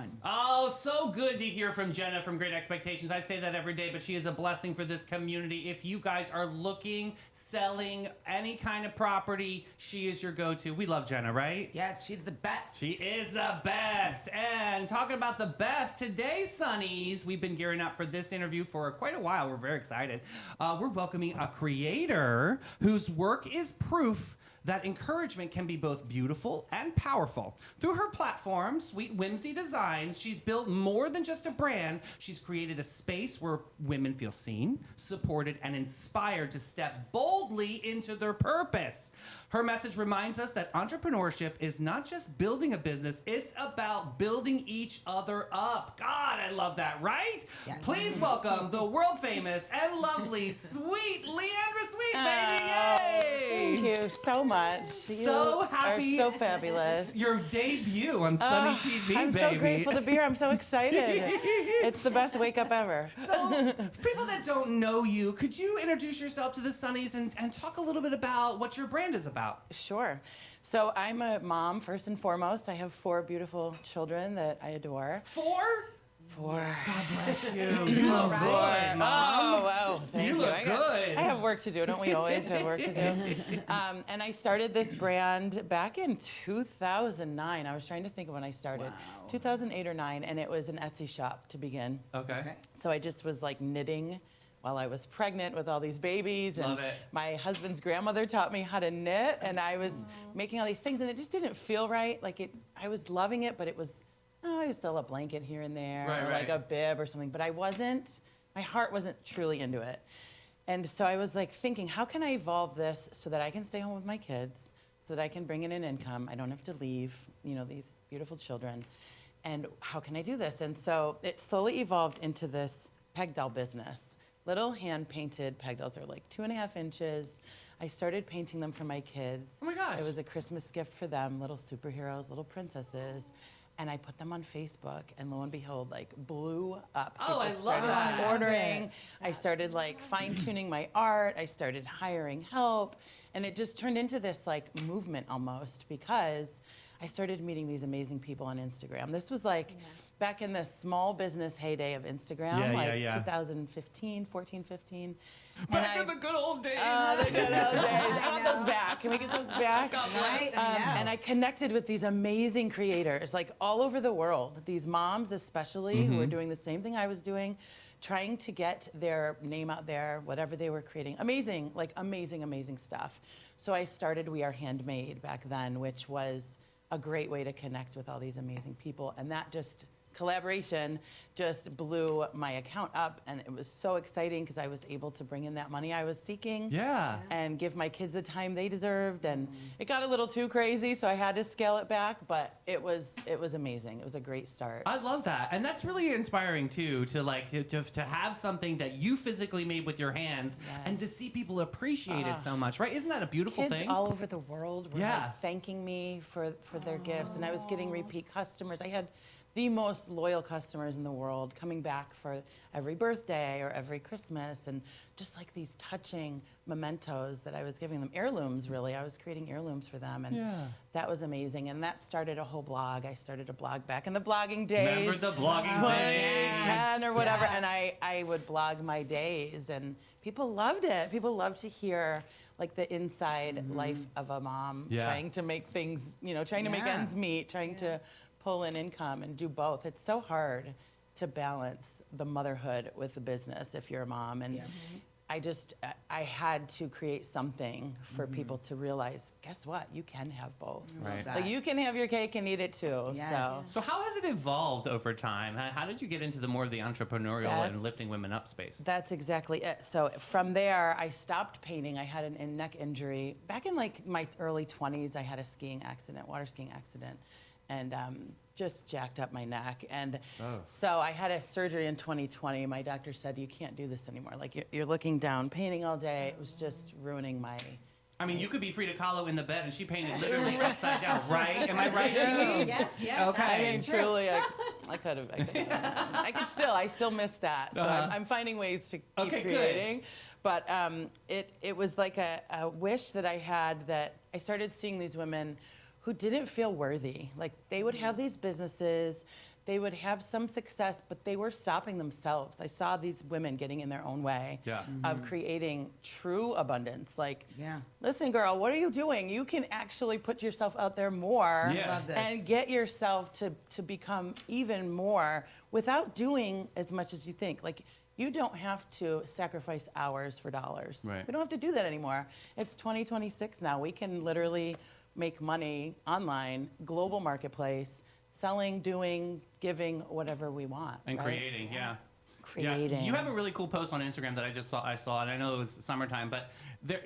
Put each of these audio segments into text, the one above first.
everyone. Oh, so good to hear from Jenna from Great Expectations. I say that every day, but she is a blessing for this community. If you guys are looking, selling any kind of property, she is your go-to. We love Jenna, right? Yes, she's the best. She is the best. And talking about the best, today, Sonnies, we've been gearing up for this interview for quite a while. We're very excited. We're welcoming a creator whose work is proof that encouragement can be both beautiful and powerful. Through her platform, Sweet Whimsy Designs, she's built more than just a brand. She's created a space where women feel seen, supported, and inspired to step boldly into their purpose. Her message reminds us that entrepreneurship is not just building a business, it's about building each other up. God, I love that, right? Yes. Please welcome the world famous and lovely Sweet Leandra Sweet, baby. Yay! Thank you so much. So happy. Are so fabulous. Your debut on Sunny TV, I'm baby. so grateful to be here. I'm so excited. It's the best wake up ever. So, for people that don't know you, could you introduce yourself to the Sunnies and talk a little bit about what your brand is about? Sure. So I'm a mom, first and foremost. I have 4 beautiful children that I adore. 4? 4. God bless you. You look good, Mom. Oh, wow. Thank You look good. I have work to do. Don't we always have work to do? And I started this brand back in 2009. I was trying to think of when I started. Wow. 2008 or 9, and it was an Etsy shop to begin. Okay. So I just was like knitting while I was pregnant with all these babies. And Love it. my husband's grandmother taught me how to knit, and I was making all these things, and it just didn't feel right. I was loving it, but it was, I was still a blanket here and there, Right, or like a bib or something, but my heart wasn't truly into it. And so I was like thinking, how can I evolve this so that I can stay home with my kids, so that I can bring in an income, I don't have to leave, these beautiful children, and how can I do this? And so it slowly evolved into this peg doll business. Little hand-painted peg dolls are like 2.5 inches. I started painting them for my kids. Oh my gosh. It was a Christmas gift for them, little superheroes, little princesses. And I put them on Facebook, and lo and behold, blew up. Oh, I People love started that. ordering. I started fine-tuning my art. I started hiring help. And it just turned into this movement almost, because I started meeting these amazing people on Instagram. This was back in the small business heyday of Instagram, 2015, 14, 15. Back in the good old days. The good old days. I want those back. Can we get those back? Right? And I connected with these amazing creators, all over the world. These moms, especially, who were doing the same thing I was doing, trying to get their name out there, whatever they were creating. Amazing, amazing stuff. So I started We Are Handmade back then, which was a great way to connect with all these amazing people. And that collaboration just blew my account up, and it was so exciting because I was able to bring in that money I was seeking. Yeah. And give my kids the time they deserved. And it got a little too crazy, so I had to scale it back, but it was amazing. It was a great start. I love that. And that's really inspiring too, to have something that you physically made with your hands and to see people appreciate it so much, right? Isn't that a beautiful Kids thing? all over the world were Yeah. thanking me for their gifts, and I was getting repeat customers. I had the most loyal customers in the world coming back for every birthday or every Christmas, and just these touching mementos that I was giving them, heirlooms really. I was creating heirlooms for them, and that was amazing. And that started a whole blog. I started a blog back in the blogging days. Remember the blogging days? 10 or whatever, and I would blog my days, and people loved it. People loved to hear the inside life of a mom, trying to make things, trying to make ends meet, trying to pull in income and do both. It's so hard to balance the motherhood with the business if you're a mom. And I had to create something for people to realize, guess what? You can have both. Right. You can have your cake and eat it too. Yes. So how has it evolved over time? How did you get into the more of the entrepreneurial and lifting women up space? That's exactly it. So from there, I stopped painting. I had a neck injury. Back in my early 20s, I had a water skiing accident. And just jacked up my neck. And so I had a surgery in 2020. My doctor said, you can't do this anymore. You're looking down, painting all day. It was just ruining my... I mean, you could be Frida Kahlo in the bed, and she painted literally upside down, right? Am I right? Yes. Okay. I mean, truly, I could have. I still miss that. So I'm finding ways to keep creating. Good. But it was like a wish that I had, that I started seeing these women who didn't feel worthy. They would have these businesses, they would have some success, but they were stopping themselves. I saw these women getting in their own way Yeah. of creating true abundance. Like, Yeah. listen, girl, what are you doing? You can actually put yourself out there more Yeah. Love this. and get yourself to become even more without doing as much as you think. Like, you don't have to sacrifice hours for dollars. Right. We don't have to do that anymore. It's 2026 now. We can literally make money online, global marketplace, selling, doing, giving, whatever we want. And right? creating, yeah. Creating. Yeah. You have a really cool post on Instagram that I saw, and I know it was summertime, but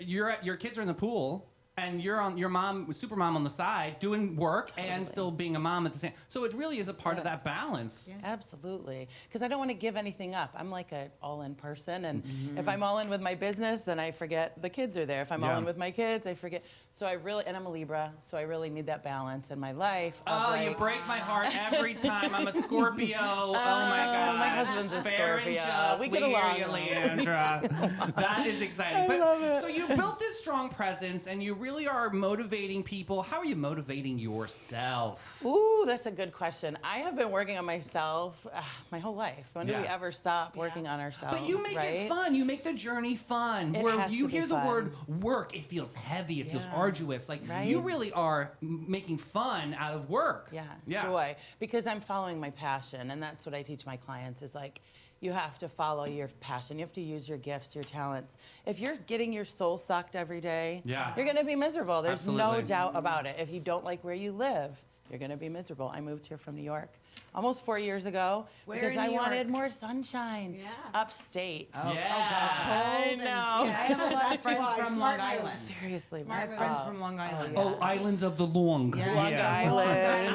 your kids are in the pool, and you're on your mom, super mom on the side, doing work and Totally. still being a mom at the same. So it really is a part of Yeah. that balance. Absolutely. Because I don't want to give anything up. I'm like an all-in person. And if I'm all in with my business, then I forget the kids are there. If I'm all Yeah. in with my kids, I forget. So and I'm a Libra, so I really need that balance in my life. of, Oh, you like, break my heart every time. I'm a Scorpio. Oh my God. my husband's a Fair and Scorpio. just. We get hear along you, well. Leandra. That is exciting. I love it. So you built this strong presence, and you really are motivating people. How are you motivating yourself? Ooh, that's a good question. I have been working on myself my whole life. When do we Yeah. ever stop working on ourselves? But you make right? it fun. You make the journey fun. It Where has you to be hear the fun. word work, it feels heavy. It feels Yeah. arduous. Like Right. you really are making fun out of work. Yeah, joy. Because I'm following my passion, and that's what I teach my clients is like, you have to follow your passion. You have to use your gifts, your talents. If you're getting your soul sucked every day, Yeah. you're gonna be miserable. There's no Absolutely. doubt about it. If you don't like where you live, you're gonna be miserable. I moved here from New York almost 4 years ago Where because in I New wanted York? more sunshine. Yeah. Upstate. Oh, Yeah. oh God. I Cold and- know. Yeah, I have a lot of That's friends why. from Smart Long move. Island. Seriously, I have my friends God. from Long Island. yeah. Oh, Islands of the Long. Yeah. Long Yeah. Island.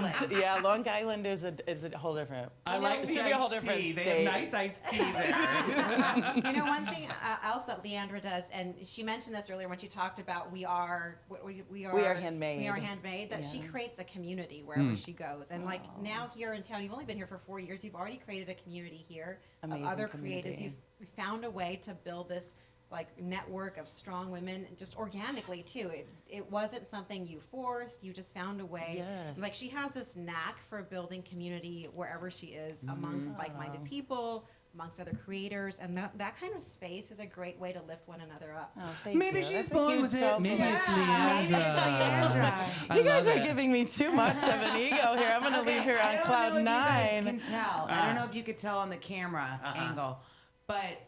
Long Island. Yeah, Long Island is a whole different. I You like know, the it should be a whole iced different tea. They state. have nice iced tea there. You know, one thing else that Leandra does, and she mentioned this earlier when she talked about we are handmade. We are handmade. That she Yeah. creates a community wherever she goes, and like now here in town, you've only been here for 4 years. You've already created a community here Amazing of other community. creators. You've found a way to build this like network of strong women just organically too. It wasn't something you forced. You just found a way. Yes. Like she has this knack for building community wherever she is amongst like-minded people, amongst other creators, and that kind of space is a great way to lift one another up. Oh, thank Maybe you. she's That's a born huge with it. compliment. Maybe it's maybe it's Leandra. I You guys love are it. giving me too much of an ego here. I'm going to leave here on cloud I nine. don't know if you guys can tell. I don't know if you could tell on the camera angle, but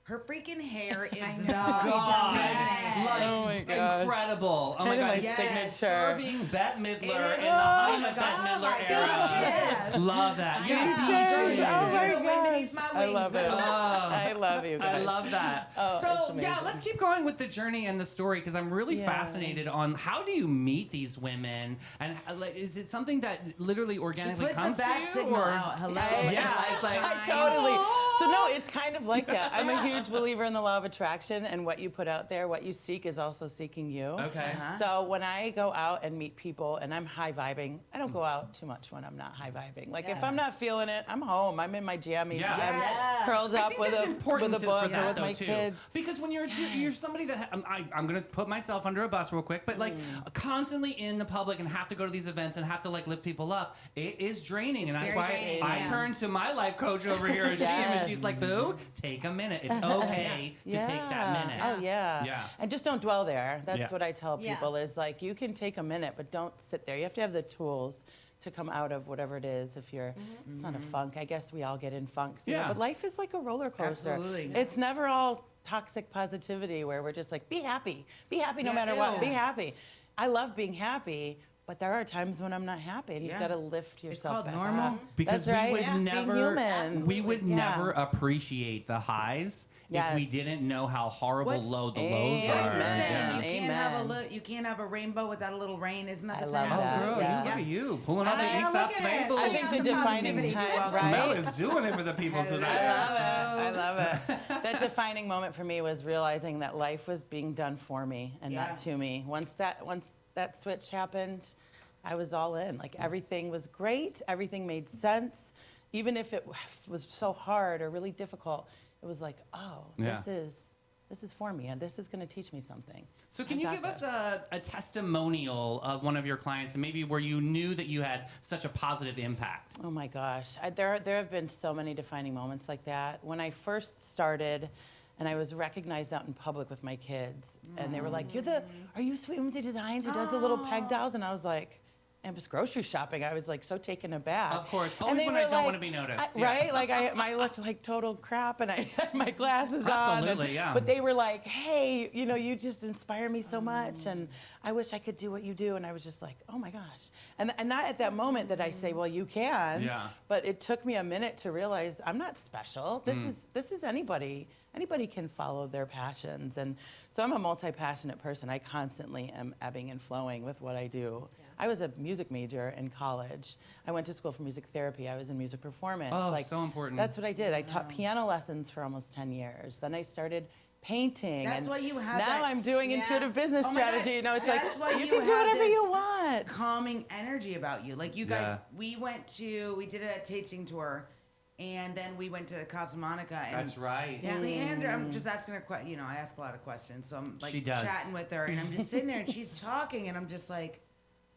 her freaking hair is I the know. God, amazing. like, Oh my gosh. incredible. Oh my Kind of God, my yes. signature. Serving Bette Midler is. in the height of Oh Bette my Midler era. Yes. Love that. Yeah. Peaches. peaches. Oh my It's the wind beneath gosh. my I wings, love it. boo. I love you guys. I love that. Oh, it's so amazing. yeah, let's keep going with the journey and the story because I'm really Yeah. fascinated on how do you meet these women and like, is it something that literally She organically puts the comes bat to you signal or out. Hello. Yeah, it's like- I totally. So no, it's kind of like that. I'm a huge believer in the law of attraction, and what you put out there, what you seek is also seeking you. Okay. Uh-huh. So when I go out and meet people and I'm high vibing, I don't go out too much when I'm not high vibing. Like if Yeah. I'm not feeling it, I'm home. I'm in my jammies. Yeah. I'm Yes. curled I up think with that's a important with a for book that, or with though, my too. kids. Because when you're somebody that I'm gonna put myself under a bus real quick, but like constantly in the public and have to go to these events and have to like lift people up, it is draining, and that's very why draining, I yeah. turn to my life coach over here, Ashim, and Yes. she's like, "Boo, take a minute. It's okay to take that minute." Oh yeah. Yeah. And just don't dwell there. That's Yeah. what I tell Yeah. people is like you can take a minute, but don't sit there. You have to have the tools to come out of whatever it is. If you're, it's not a funk. I guess we all get in funks. You know, Yeah. but life is like a roller coaster. Absolutely. It's never all toxic positivity where we're just like, be happy no Yeah, matter what. ew. Be happy. I love being happy. But there are times when I'm not happy, and Yeah. you've got to lift yourself called back normal. up. Because That's right. we would Yeah. Being never, human. we would Yeah. never appreciate the highs if we Yes. didn't know how horrible What's- low the lows Amen. are. What's the saying? Yeah. You can't have Amen. you can't have a rainbow without a little rain. Isn't that I the love saying? that. Oh, girl, Yeah. you, look at you pulling on the I know, East look Up at it. Fable. I think the Some defining positivity. time, Mel right? is doing it for the people tonight. I love it. That defining moment for me was realizing that life was being done for me and Yeah. not to me. Once that switch happened, I was all in. Like everything was great, everything made sense. Even if it was so hard or really difficult, it was like, oh, Yeah. this is for me, and this is going to teach me something. So can I you got give us this. a testimonial of one of your clients and maybe where you knew that you had such a positive impact? Oh my gosh, there have been so many defining moments like that. When I first started, and I was recognized out in public with my kids, and they were like, are you Sweet Whimsy Designs who does the little peg dolls? And I was like, I was grocery shopping. I was like so taken aback. Of course, And always they when I were don't want to be noticed. Yeah. Right? Like I looked like total crap, and I had my glasses on. Absolutely, yeah. But they were like, hey, you just inspire me so much, and I wish I could do what you do. And I was just like, oh my gosh. And not at that moment that I say, well, you can. Yeah. But it took me a minute to realize I'm not special. This is anybody. Anybody can follow their passions. And so I'm a multi-passionate person. I constantly am ebbing and flowing with what I do. Yeah. I was a music major in college. I went to school for music therapy. I was in music performance. Oh, so important. That's what I did. I taught piano lessons for almost 10 years. Then I started painting. That's and why you have now that- I'm doing Yeah. intuitive business Oh my God. strategy. You know, it's That's why like, you you can do have whatever this you want. calming energy about you. Like you guys, Yeah. we did a tasting tour, and then we went to Casa Monica. And That's right. Yeah. Leandra, I'm just asking her, I ask a lot of questions, so I'm like She does. chatting with her, and I'm just sitting there, and she's talking, and I'm just like,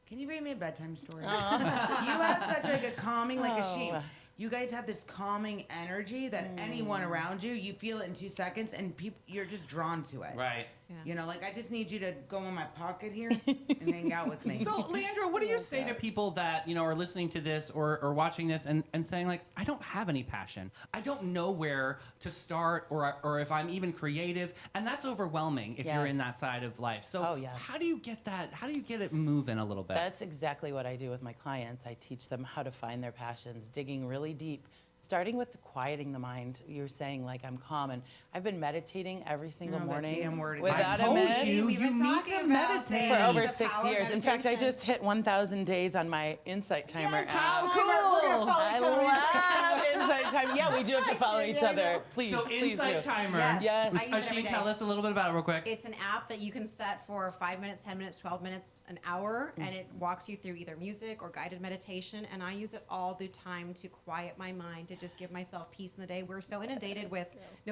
can you read me a bedtime story? You have such like a calming, like a sheep. Oh. You guys have this calming energy that anyone around you, you feel it in 2 seconds, and you're just drawn to it. Right. Yeah. You know, like I just need you to go in my pocket here and hang out with me. So, Leandra, what do you say to people that, are listening to this or watching this and saying, like, I don't have any passion. I don't know where to start or if I'm even creative. And that's overwhelming if you're in that Yes. side of life. So Oh, yes. how do you get that? How do you get it moving a little bit? That's exactly what I do with my clients. I teach them how to find their passions, digging really deep, starting with the quieting the mind. You're saying, like, I'm calm, and I've been meditating every single Oh, that morning damn word again. without I a told miss. you, We've been need talking to about meditate. For this. over The 6 power of years. In fact, I meditation. just hit 1,000 days on my Insight Timer Yes, app. how cool. We're gonna follow I each other. love Insight Timer. Yeah, we do have to follow each Yeah, I other. know. Please, So please Insight do. Timer. Yes. Yes. I use it She every day. tell us a little bit about it real quick. It's an app that you can set for 5 minutes, 10 minutes, 12 minutes, an hour, and it walks you through either music or guided meditation. And I use it all the time to quiet my mind, to just give myself peace in the day. We're so inundated with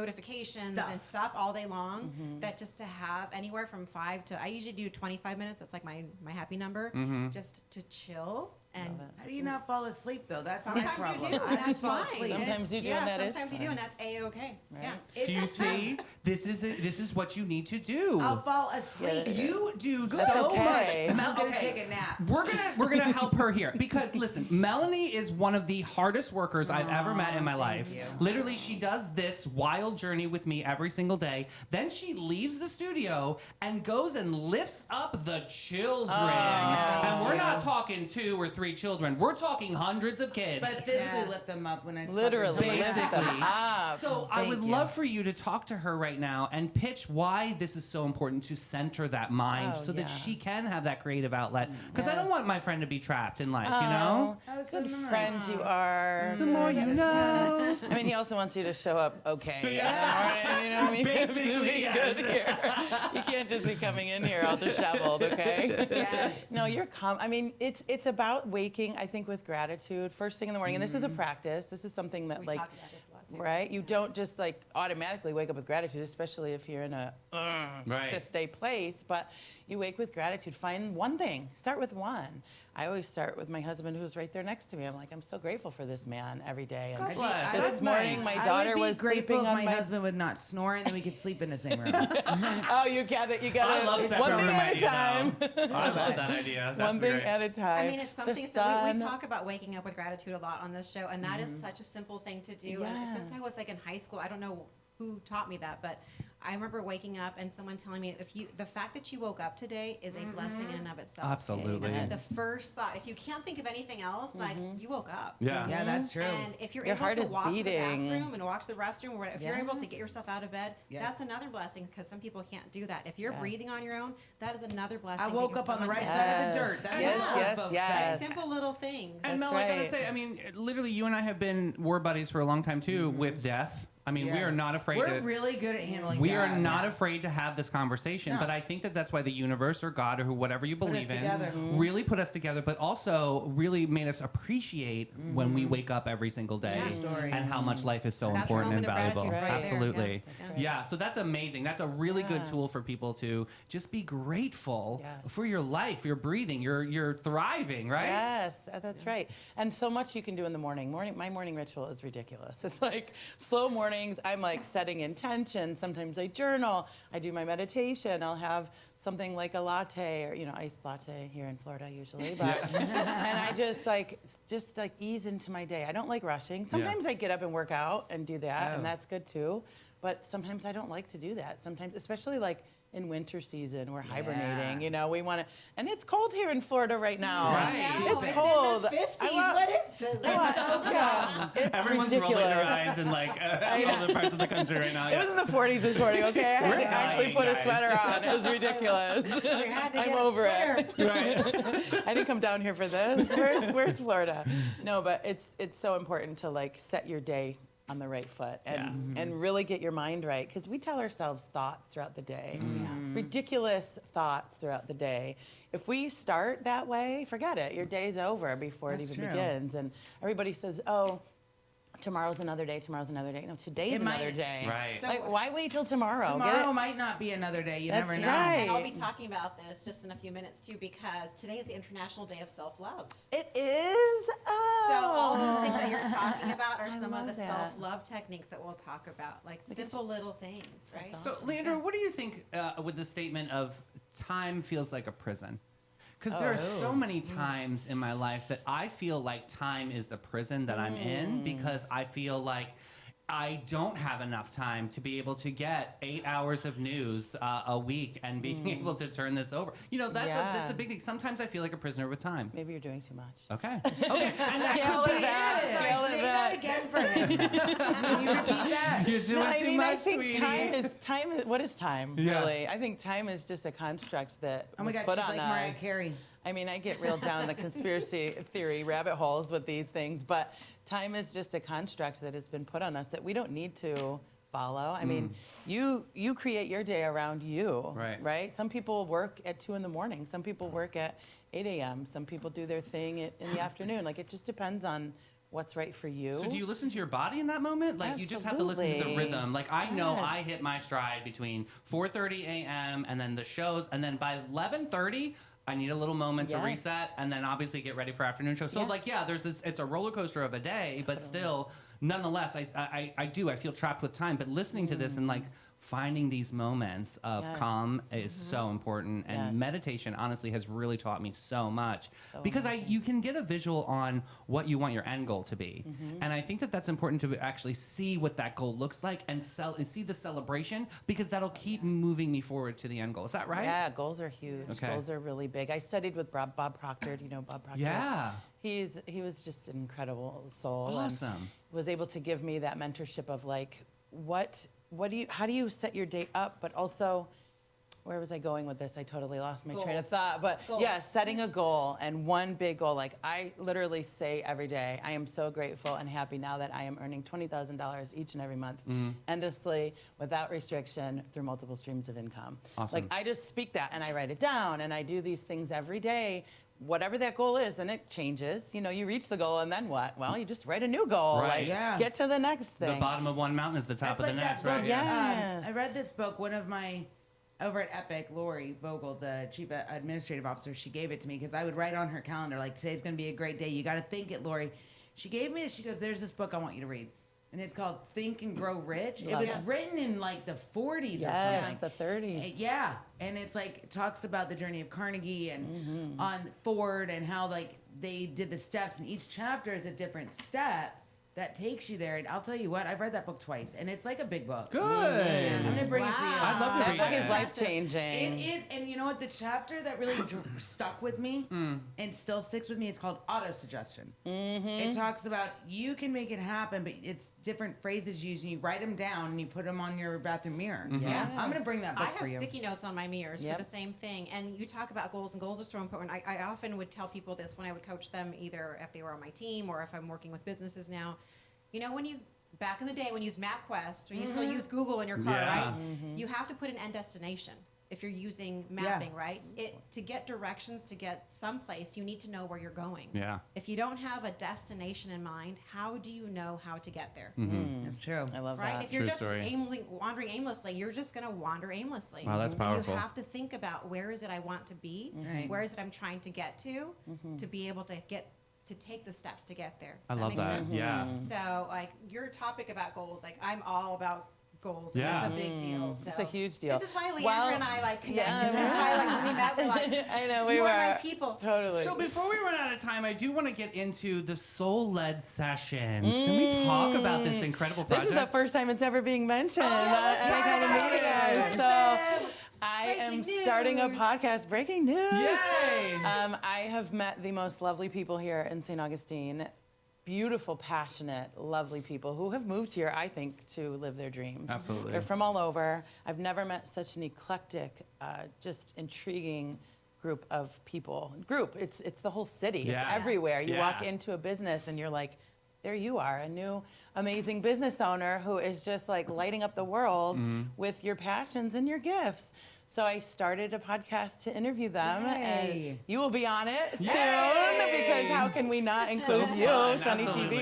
notifications and stuff all day long that just to have anywhere from 5 to, I usually do 25 minutes. That's like my happy number, just to chill. And How do you not fall asleep though? That's my sometimes problem. you do, I and that's just fall fine. asleep. And Sometimes it's- you do, yeah, and that is sometimes you do, fine. and that's A-okay. Right. Yeah. It's Do you that time. see? This is what you need to do. I'll fall asleep. Yeah. You do That's so okay. much. I'm gonna Okay. take a nap. We're gonna help her here because listen, Melanie is one of the hardest workers I've ever met in my life. you. Literally, she does this wild journey with me every single day. Then she leaves the studio and goes and lifts up the children. And we're not talking 2 or 3 children. We're talking hundreds of kids. But physically Yeah. lift them up when I Literally, lift lift them up. So I would Thank you. love for you to talk to her right now and pitch why this is so important to center that mind Oh, so that yeah. she can have that creative outlet. Because I don't Yes. want my friend to be trapped in life, you know? That was so Good nice. friend you are. The more you know. I mean, he also wants you to show up okay. Yeah. You know what I mean? Basically, Be yes. good here. You can't just be coming in here all disheveled, okay? Yes. No, you're calm. I mean, it's about waking, I think, with gratitude first thing in the morning. And this is a practice. This is something that, We like, talk about this a lot, too. right? You don't just, like, automatically wake up with gratitude, especially if you're in a Right. this day place. But you wake with gratitude. Find one thing. Start with one. I always start with my husband, who's right there next to me. I'm like, I'm so grateful for this man every day. And God bless. this That's morning, nice. my I daughter would be was grateful sleeping if on my my husband would not snore, and then we could sleep in the same room. Oh, you got it. You got I it. love One separate thing room at a idea, time. though. I love that idea. That's One thing great. at a time. I mean, it's The something that we sun- talk about waking up with gratitude a lot on this show, and that is such a simple thing to do. And since I Yes. was like in high school, I don't know who taught me that, but I remember waking up and someone telling me, the fact that you woke up today is a blessing in and of itself. Absolutely. That's like the first thought. If you can't think of anything else, like you woke up. Yeah. Yeah, that's true. And if you're Your able heart to is walk to the beating. bathroom and walk to the restroom, or if you're able to Yes. get yourself out of bed, Yes. that's another blessing because some people can't do that. If you're Yes. breathing on your own, that is another blessing. I woke because up on the someone right can- side of the Yes. dirt. That's Yes, what yes, old folks yes. say. Simple little things. And That's Mel, I gotta right. say, I mean, literally, you and I have been war buddies for a long time too with death. I I mean, we Yeah. are not afraid We're to... really good at handling We that. are not afraid to have this conversation, No. but I think that that's why the universe or God or whatever you Put us believe in together. really put us together, but also really made us appreciate when we wake up every single day True story. and how much life is so That's a important and moment of valuable. gratitude right there. Absolutely. Yeah. Yeah, so that's amazing. That's a really good Yeah. tool for people to just be grateful Yes. for your life, your breathing, you're thriving, right? Yes, that's right. And so much you can do in the morning. My morning ritual is ridiculous. It's like slow mornings. I'm like setting intention. Sometimes I journal. I do my meditation. I'll have something like a latte or iced latte here in Florida usually. But and I just like ease into my day. I don't like rushing. Sometimes I get up and work out and do that, Oh. and that's good too. But sometimes I don't like to do that. Sometimes, especially like in winter season, we're hibernating. We want to, and it's cold here in Florida right now. Right. It's cold. It's in the 50s. I want- What is this? It's so dumb. It's Everyone's ridiculous. rolling their eyes in like other parts of the country right now. It was in the 40s this morning, okay? I had We're to actually dying, put a guys. sweater on. It was ridiculous. had to I'm get a over it. Right. I didn't come down here for this. Where's Florida? No, but it's so important to like set your day on the right foot and really get your mind right, because we tell ourselves thoughts throughout the day, ridiculous thoughts throughout the day. If we start that way, forget it. Your day's over before That's it even true. begins. And everybody says, "Oh, tomorrow's another day. Tomorrow's another day." No, today's It might- another day. Right. So- Like, why wait till tomorrow? Get Tomorrow it? might not be another day. You That's never know. right. And I'll be talking about this just in a few minutes too, because today is the International Day of Self-Love. It is. Oh. So all those things that you're talking about are I some of love the that. self-love techniques that we'll talk about, like simple little things, right? So, Leandra, what do you think with the statement of time feels like a prison? Because there are so many times in my life that I feel like time is the prison that I'm in, because I feel like I don't have enough time to be able to get 8 hours of news a week and being able to turn this over. That's a big thing. Sometimes I feel like a prisoner with time. Maybe you're doing too much. Okay. Okay. And that Scale could it be back. it. Scale it Say back. that again for him. Can you repeat that? You're doing I too mean, much, I think sweetie. time is what is time, Yeah. really? I think time is just a construct that Oh my was God, put she's on like us. Mariah Carey. I mean, I get real down the conspiracy theory rabbit holes with these things, but time is just a construct that has been put on us that we don't need to follow. I mean, you create your day around you, Right. Some people work at 2 a.m. Some people work at 8 a.m. Some people do their thing in the afternoon. Like, it just depends on what's right for you. So do you listen to your body in that moment? Like, you just have to listen to the Absolutely. rhythm. Like, I know I Yes. hit my stride between 4:30 a.m. and then the shows, and then by 11:30, I need a little moment to Yes. reset, and then obviously get ready for afternoon show. So, there's this, it's a roller coaster of a day, but still, nonetheless, I feel trapped with time. But listening to this and like finding these moments of Yes. calm is so important. And Yes. meditation, honestly, has really taught me so much. Because amazing. you can get a visual on what you want your end goal to be. And I think that that's important to actually see what that goal looks like and see the celebration, because that'll keep moving me forward to the end goal. Is that right? Yeah, goals are huge. Okay. Goals are really big. I studied with Bob Proctor. Do you know Bob Proctor? Yeah. He was just an incredible soul. Awesome. And was able to give me that mentorship of like, how do you set your day up, but also, where was I going with this? I totally lost my train of Goals. thought. But Goals. yeah, setting a goal, and one big goal. Like, I literally say every day, I am so grateful and happy now that I am earning $20,000 each and every month, endlessly, without restriction, through multiple streams of income. Awesome. Like, I just speak that and I write it down, and I do these things every day. Whatever that goal is, and it changes. You reach the goal, and then what? Well, you just write a new goal. Right. Like, Yeah. get to the next thing. The bottom of one mountain is the top That's of the like next, that right? book. Yeah. I read this book. One of my over at Epic, Lori Vogel, the chief administrative officer, she gave it to me because I would write on her calendar like, today's going to be a great day. You got to think it, Lori. She gave me this. She goes, there's this book I want you to read. And it's called Think and Grow Rich. Love it was it. written in like the 40s or Yes, something. the 30s. Yeah, and it's like talks about the journey of Carnegie and on Ford and how like they did the steps, and each chapter is a different step that takes you there. And I'll tell you what, I've read that book twice, and it's like a big book. Good. I'm gonna bring it for you. I'd love to That read book that. is life changing. It is, and you know what? The chapter that really stuck with me and still sticks with me is called autosuggestion. It talks about you can make it happen, but it's different phrases used, and you write them down and you put them on your bathroom mirror. Yeah. I'm gonna bring that book I for have you. sticky notes on my mirrors Yep. for the same thing. And you talk about goals, and goals are so important. I often would tell people this when I would coach them, either if they were on my team or if I'm working with businesses now. When you back in the day when you used MapQuest or you still use Google in your car, Yeah. right? You have to put an end destination if you're using mapping, right? To get directions to get someplace, you need to know where you're going. Yeah. If you don't have a destination in mind, how do you know how to get there? That's true. I love Right? that. If you're True just story. wandering aimlessly, you're just going to wander aimlessly. Wow, that's so powerful. you have to think about where is it I want to be, Right. where is it I'm trying to get to be able to take the steps to get there. I Does love make that. sense? Yeah. So, like, your topic about goals, like, I'm all about goals. Yeah. And that's a big deal. So. It's a huge deal. This is why Leandra Well, and I, like, connected. yeah. This is why, like, when we met, we're like, I know we you were are my people. totally. So before we run out of time, I do want to get into the soul-led sessions. Can we talk about this incredible This project? is the first time it's ever being mentioned let's at any kind of talk meeting. about it. So I am Breaking starting a news. podcast. Breaking news. Yay! I have met the most lovely people here in St. Augustine. Beautiful, passionate, lovely people who have moved here, I think, to live their dreams. Absolutely. They're from all over. I've never met such an eclectic, just intriguing group of people. It's the whole city. Yeah. It's everywhere. You walk Yeah. into a business and you're like, there you are, a new amazing business owner who is just like lighting up the world with your passions and your gifts. So I started a podcast to interview them, Yay. and you will be on it soon, Yay. because how can we not include you, fun, Sunny absolutely.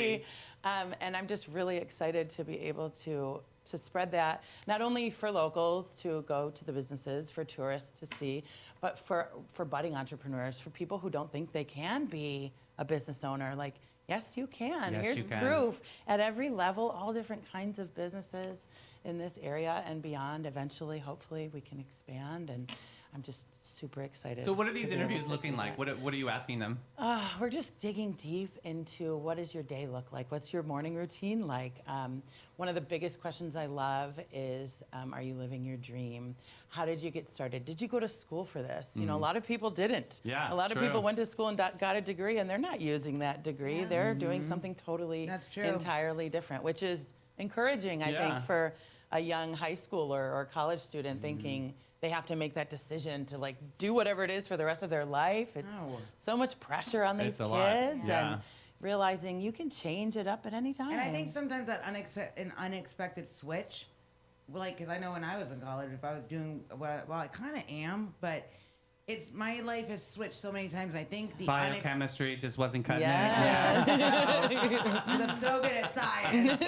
TV? And I'm just really excited to be able to spread that, not only for locals to go to the businesses, for tourists to see, but for budding entrepreneurs, for people who don't think they can be a business owner. Like, yes, you can. Yes, Here's you can. proof at every level, all different kinds of businesses in this area and beyond. Eventually, hopefully, we can expand, and I'm just super excited. So what are to these be able interviews to looking do like? that. What are you asking them? We're just digging deep into what does your day look like? What's your morning routine like? One of the biggest questions I love is, are you living your dream? How did you get started? Did you go to school for this? You know, a lot of people didn't. Yeah, a lot true. of people went to school and got a degree, and they're not using that degree. They're doing something totally That's true. entirely different, which is encouraging, I Yeah. think, for a young high schooler or college student thinking they have to make that decision to like do whatever it is for the rest of their life. It's No. so much pressure on these It's a lot, kids, yeah. and realizing you can change it up at any time. And I think sometimes that an unexpected switch, like, because I know when I was in college, if I was doing well, I kind of am, but my life has switched so many times. And I think the Biochemistry just wasn't cutting Yeah. because I'm so good at science.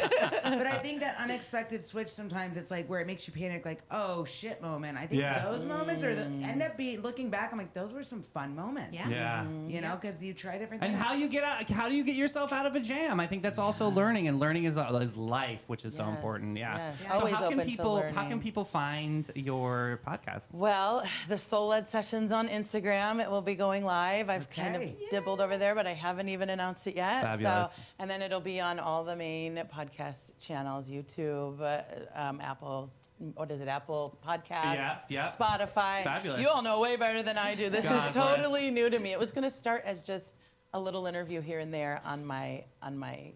But I think that unexpected switch sometimes it's like where it makes you panic, like, oh shit moment. I think Yeah. those moments end up being looking back. I'm like, those were some fun moments. Yeah. Yeah. You know, because you try different And things. how do you get yourself out of a jam? I think that's also learning, and learning is life, which is so Yes, important. Yeah. yes. So Always how can open to people learning. find your podcast? Well, the Soul Led Sessions on Instagram. It will be going live. I've kind of Okay. dibbled over there, but I haven't even announced it yet. Fabulous. So, and then it'll be on all the main podcast channels: YouTube, Apple. What is it? Apple Podcasts, Yeah. Spotify. Fabulous. You all know way better than I do. This God is bless. totally new to me. It was going to start as just a little interview here and there on my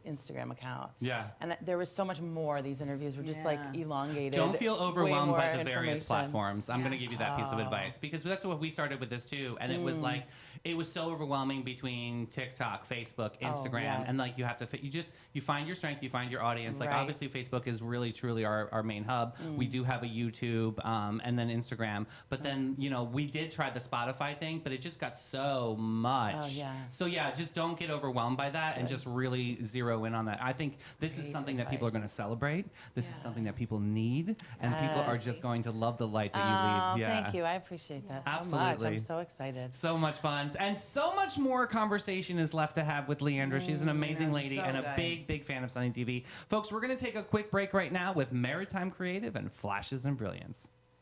Instagram account. Yeah. And there was so much more. These interviews were just like Yeah. elongated. Don't feel way overwhelmed more by the various information. platforms. I'm going to give you that piece of Oh. advice because that's what we started with this too. And it was like, it was so overwhelming between TikTok, Facebook, Instagram, yes. and like you have to fit. You find your strength, you find your audience. Like Right. obviously, Facebook is really truly our main hub. We do have a YouTube and then Instagram, but then we did try the Spotify thing, but it just got so much. Oh, yeah. So yeah, just don't get overwhelmed by that and just really zero in on that. I think this is Great something that people are advice. going to celebrate. This is Yeah. something that people need, and people are just going to love the light that you Oh, lead. Yeah. thank you. I appreciate that so much. Absolutely. I'm so excited. So much fun. And so much more conversation is left to have with Leandra. She's an amazing that's lady so and a good. big fan of Sunny TV. Folks, we're going to take a quick break right now with Maritime Creative and Flashes and Brilliance.